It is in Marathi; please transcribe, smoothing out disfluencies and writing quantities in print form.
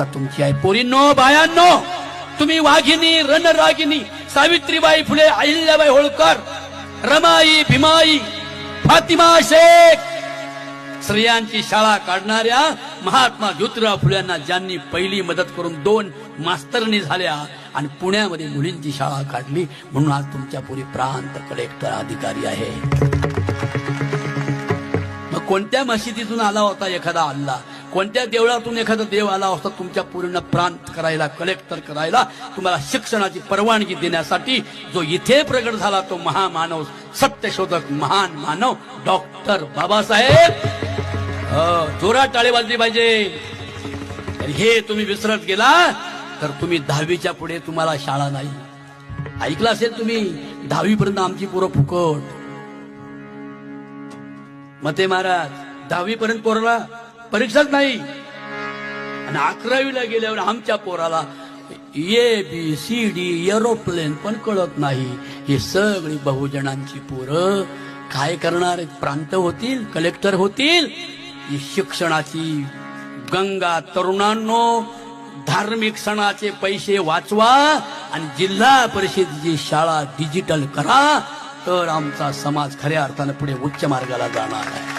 तुमची आहे. पोरींनो, बायांनो, तुम्ही वाघिनी, रणरागिनी, सावित्रीबाई फुले, अहिल्याबाई होळकर, रमाई, भीमाई, फातिमा शेख, स्त्रियांची शाळा काढणाऱ्या महात्मा ज्योतिराव फुल्यांना ज्यांनी पहिली मदत करून 2 मास्तरनी झाल्या आणि पुण्यामध्ये मुलींची शाळा काढली, म्हणून आज तुमच्या पुरी प्रांत कलेक्टर अधिकारी आहे. मग कोणत्या मशिदीतून आला होता एखादा अल्लाह, कोणत्या देवळातून एखादा देव आला होता तुमच्या पूर्ण प्रांत करायला, कलेक्टर करायला, तुम्हाला शिक्षणाची परवानगी देण्यासाठी? जो इथे प्रगट झाला तो महामानव, सत्यशोधक, महान मानव डॉक्टर बाबासाहेब. जोरात टाळी वाजली पाहिजे. हे तुम्ही विसरत गेला तर तुम्ही 10वीच्या पुढे तुम्हाला शाळा नाही. ऐकलं असेल तुम्ही, 10वी पर्यंत आमची पोरं फुकट. मते महाराज, 10वी पर्यंत पोराला परीक्षाच नाही, आणि 11वीला गेल्यावर आमच्या पोराला ABCD एरोप्लेन पण कळत नाही. हे सगळी बहुजनांची पोरं काय करणार? प्रांत होतील, कलेक्टर होतील. ही शिक्षणाची गंगा. तरुणांनो, धार्मिक सणाचे पैसे वाचवा आणि जिल्हा परिषदेची शाळा डिजिटल करा, तर आमचा समाज खऱ्या अर्थाने पुढे उच्च मार्गाला जाणार आहे.